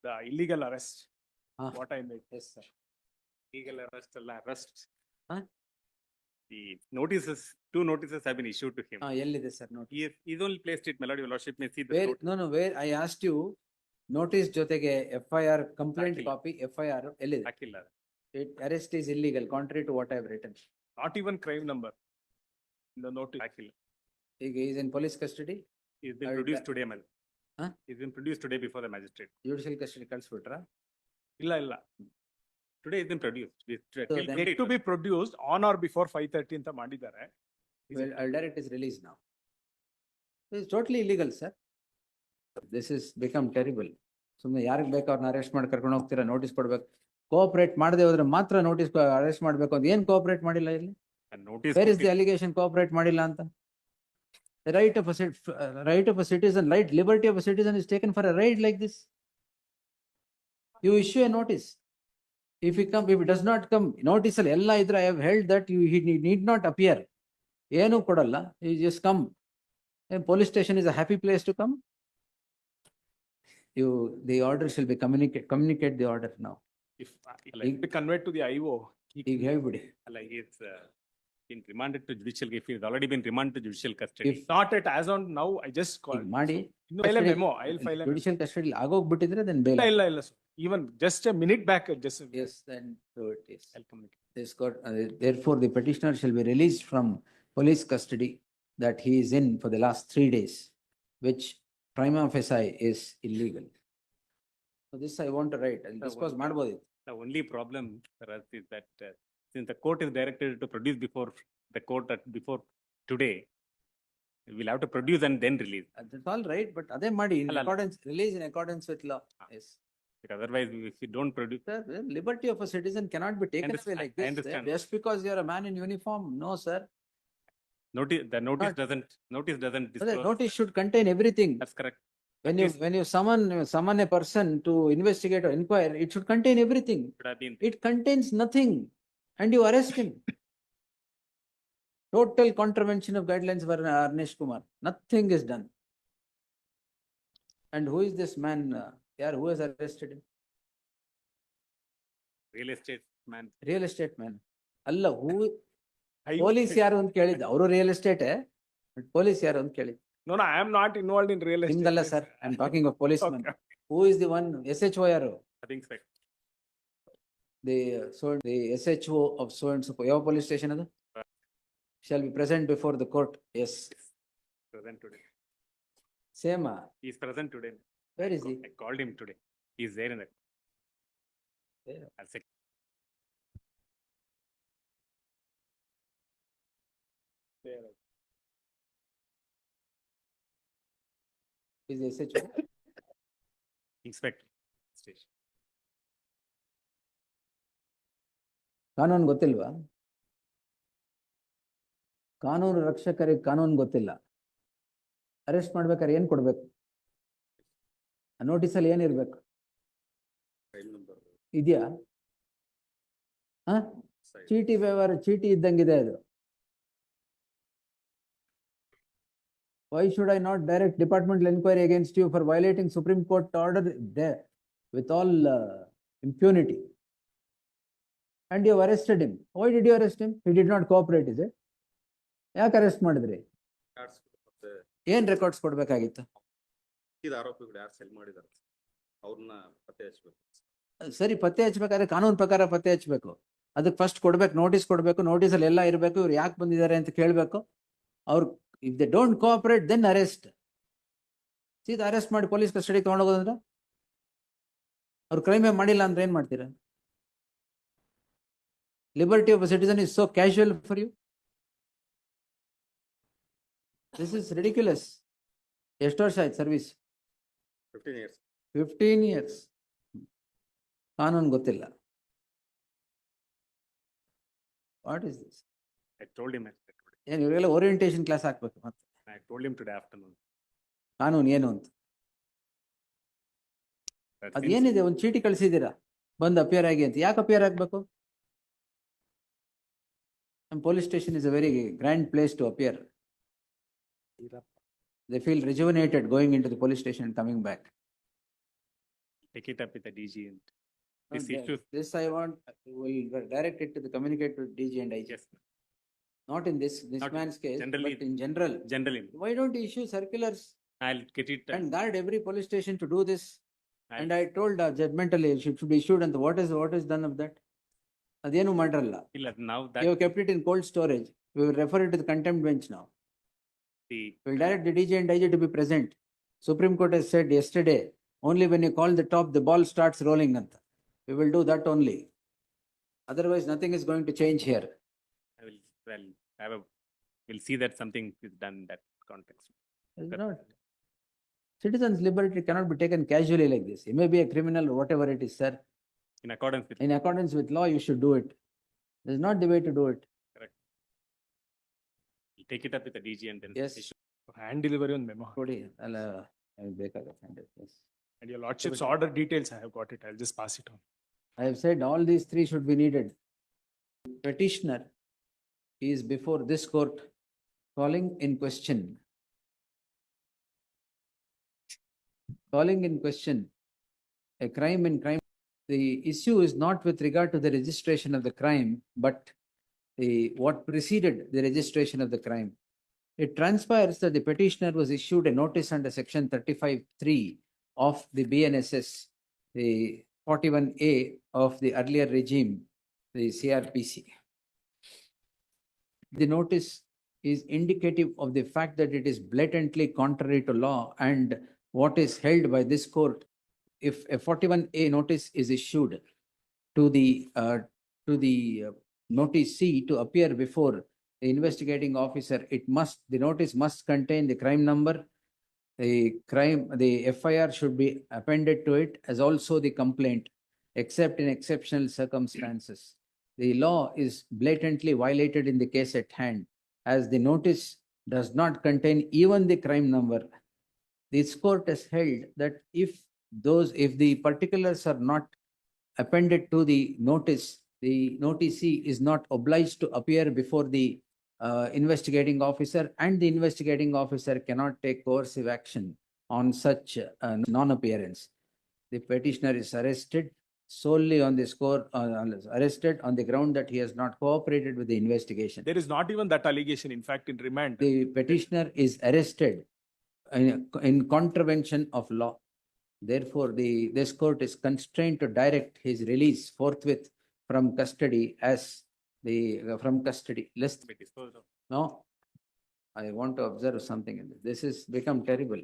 the illegal arrest. What I made. Yes, sir. Illegal arrest. Huh? The notices, 2 notices have been issued to him. ಎಲ್ಲಿದೆ sir note? He's only placed it, my lord, your lordship may see the Where? note. No, where I asked you, notice ಜೊತೆಗೆ FIR complaint ಹಾಕಿಲ್ಲ. copy FIR ಎಲ್ಲಿದೆ? ಹಾಕಿಲ್ಲ. Arrest is illegal contrary to what I have written. Not even crime number. In the notice ಹಾಕಿಲ್ಲ. ಈಗ is in police custody? He's been I- produced today, man. Huh? He's been produced today before the magistrate. Judicial custody ಕಳ್ಸ್ಬಿಟ್ರಾ? ಇಲ್ಲ. Today he's been produced. So then- It to be produced on or before 5:30 ಅಂತ ಮಾಡಿದ್ದಾರೆ. Well, I'll direct his release now. It's totally illegal, sir. This is become terrible. ಸುಮ್ಮನೆ ಯಾರಿಗೆ ಬೇಕು ಅವ್ರನ್ನ arrest ಮಾಡಿ ಕರ್ಕೊಂಡು ಹೋಗ್ತೀರಾ, ನೋಟಿಸ್ ಕೊಡ್ಬೇಕು. ಕೋಆಪರೇಟ್ ಮಾಡದೆ ಹೋದ್ರೆ ಮಾತ್ರ ನೋಟಿಸ್ ಅರೆಸ್ಟ್ ಮಾಡ್ಬೇಕು ಅಂತ. ಏನ್ ಕೋಆಪರೇಟ್ ಮಾಡಿಲ್ಲ ಇಲ್ಲಿ? And notice. Where is the allegation cooperate ಮಾಡಿಲ್ಲ ಅಂತ? The right of a citizen, liberty of a citizen is taken for a ride like this. You issue a notice. If he does not come, notice ಅಲ್ಲಿ ಎಲ್ಲ ಇದ್ರೆ I have held that he need not appear. ಏನು ಕೊಡಲ್ಲ, you just come. And police station is a happy place to come. The order shall be communicate the order now. If be conveyed to the IO. ಈಗ ಹೇಳ್ಬಿಡಿ. He's been remanded to judicial. If he's already been remanded to judicial custody. If- Not at as on now, I just called. ಈಗ ಮಾಡಿ File a memo. I'll file a memo. Judicial custody ಆಗೋಗ್ಬಿಟ್ಟಿದ್ರೆ then bail. ಇಲ್ಲ. Even just a minute back, just. Yes, then so it is. I'll communicate. This court, therefore, the petitioner shall be released from police custody that he is in for the last 3 days, which prima facie is illegal. So this I want to write. I'll dispose ಮಾಡ್ಬೋದು. The only problem for us is that since the court is directed to produce before the court before today, we'll have to produce and then release. That's all right, but ಅದೇ ಮಾಡಿ in ಅಲ್ಲ. accordance, release in accordance with law. Yes. Because otherwise, if you don't produce, Sir, the liberty of a citizen cannot be taken away understand- like I this. understand. Just because you are a man in uniform, no, sir. the notice Not- doesn't The disclose. notice should contain everything. That's correct. When Yes. you summon a person to investigate or inquire, it should contain everything. Should have been. It contains nothing and you arrest him. Total contravention of guidelines for Arnesh Kumar. Nothing is done. And who is this man? Who has arrested him? Real estate man. Real estate man. Allah, who? I- Police ಯಾರು ಅಂತ ಕೇಳಿದ್ದ. ಅವರು real estate, police ಯಾರು ಅಂತ ಕೇಳಿದ್ದ. No, I am not involved in real estate. ನಿಮ್ದಲ್ಲ sir, I am talking of policeman. Okay. Who is the one? SHO ಯಾರು? I think so. The SHO of so and so, ಯಾವ police station ಅದು? Shall be present before the court. Yes. Present today. Same. He is present today. Where is he? I called him today. He is there in the. There. I'll say. There. Is the SHO? Inspector. Station. ಕಾನೂನು ಗೊತ್ತಿಲ್ವಾ? ಕಾನೂನು ರಕ್ಷಕರಿಗೆ ಕಾನೂನು ಗೊತ್ತಿಲ್ಲ. Arrest ಮಾಡ್ಬೇಕಾದ್ರೆ ಏನ್ ಕೊಡ್ಬೇಕು? Notice ಅಲ್ಲಿ ಏನಿರ್ಬೇಕು? File number. ಇದೆಯಾ? Side. ಚೀಟಿ ವ್ಯವಹಾರ, ಚೀಟಿ ಇದ್ದಂಗಿದೆ ಅದು. Why should I not direct departmental inquiry against you for violating Supreme Court order there with all impunity? And you have arrested him. Why did you arrest him? He did not cooperate, is it? ಯಾಕೆ arrest ಮಾಡಿದ್ರಿ? ಮತ್ತೆ ಏನ್ records ಕೊಡ್ಬೇಕಾಗಿತ್ತು? ಇದು ಆರೋಪಿಗಳು ಯಾರು cell ಮಾಡಿದಾರೆ ಅವ್ರನ್ನ ಪತ್ತೆ ಹಚ್ಚಬೇಕು. ಸರಿ, ಪತ್ತೆ ಹಚ್ಬೇಕಾದ್ರೆ ಕಾನೂನು ಪ್ರಕಾರ ಪತ್ತೆ ಹಚ್ಬೇಕು. ಅದಕ್ಕೆ ಫಸ್ಟ್ ಕೊಡ್ಬೇಕು, ನೋಟಿಸ್ ಕೊಡ್ಬೇಕು. ನೋಟಿಸ್ ಅಲ್ಲಿ ಎಲ್ಲ ಇರಬೇಕು. ಇವ್ರು ಯಾಕೆ ಬಂದಿದ್ದಾರೆ ಅಂತ ಕೇಳ್ಬೇಕು. ಅವ್ರು if they don't cooperate then arrest. ಸೀದಾ ಅರೆಸ್ಟ್ ಮಾಡಿ ಪೊಲೀಸ್ ಕಸ್ಟಡಿ ತಗೊಂಡೋಗೋದಂದ್ರೆ ಅವ್ರು ಕ್ರೈಮೇ ಮಾಡಿಲ್ಲ ಅಂದ್ರೆ ಏನ್ ಮಾಡ್ತೀರಾ? Liberty of a citizen is so casual for you. This is ridiculous. ಎಷ್ಟು ವರ್ಷ ಆಯ್ತು ಸರ್ವಿಸ್? 15 years. 15 years. ಕಾನೂನು ಗೊತ್ತಿಲ್ಲ. What is this? I told him today. ಏನ್ ಇವರಿಗೆಲ್ಲ ಓರಿಯಂಟೇಶನ್ ಕ್ಲಾಸ್ ಹಾಕ್ಬೇಕು ಮತ್ತೆ. I told him today afternoon. ಕಾನೂನು ಏನು ಅಂತ. that ಅದ್ since- ಏನಿದೆ, ಒಂದು ಚೀಟಿ ಕಳಿಸಿದ್ದೀರಾ ಬಂದು ಅಪಿಯರ್ ಆಗಿ ಅಂತ. ಯಾಕೆ ಅಪಿಯರ್ ಆಗ್ಬೇಕು? Police station is a very grand place to appear. They feel rejuvenated going into the police station and coming back. Take it up with the DG and No, this the- issue. This I want, will direct it to the communicate to DG and IG. Yes, Not in this Not man's case, generally- but in general. generally, Why don't you issue circulars I'll get it. and guide every police station to do this? I'll- And I told judgmentally it should be issued, and what is done of that? Aದೇನು ಮಾಡ್ರಲ್ಲ. ಇಲ್ಲ, now You that have kept it in cold storage. We will refer it to the contempt bench now. the, We will direct the DG and IG to be present. Supreme Court has said yesterday, only when you call the top, the ball starts rolling. Anta. We will do that only. Otherwise, nothing is going to change here. I will, well, have a, we'll see that something is done in that context. It's Correct. not. Citizens' liberty cannot be taken casually like this. He may be a criminal or whatever it is, sir. In accordance with, In accordance with law, you should do it. This is not the way to do it. take it up with the DG and then. Yes. issue. Hand delivery on memo. ಕೊಡಿ ಅಲ್ಲ ಬೇಕಾಗುತ್ತೆ. Yes. And your lordship's order details, I have got it. I'll just pass it on. I have said all these three should be needed. Petitioner is before this court calling in question. Calling in question a crime in crime. The issue is not with regard to the registration of the crime, but what preceded the registration of the crime. It transpires that the petitioner was issued a notice under section 35(3) of the BNSS, the 41A of the earlier regime, the CRPC. The notice is indicative of the fact that it is blatantly contrary to law and what is held by this court. If a 41A notice is issued to the noticee to appear before the investigating officer, the notice must contain the crime number. The FIR should be appended to it as also the complaint, except in exceptional circumstances. The law is blatantly violated in the case at hand, as the notice does not contain even the crime number. This court has held that if the particulars are not appended to the notice, the noticee is not obliged to appear before the investigating officer, and the investigating officer cannot take coercive action on such non-appearance. The petitioner is arrested solely on the score, arrested on the ground that he has not cooperated with the investigation. There is not even that allegation. In fact, in remand. The petitioner is arrested in contravention of law. Therefore, this court is constrained to direct his release forthwith from custody from custody. Lest, Be disposed of. no, I want to observe something in this. This has become terrible.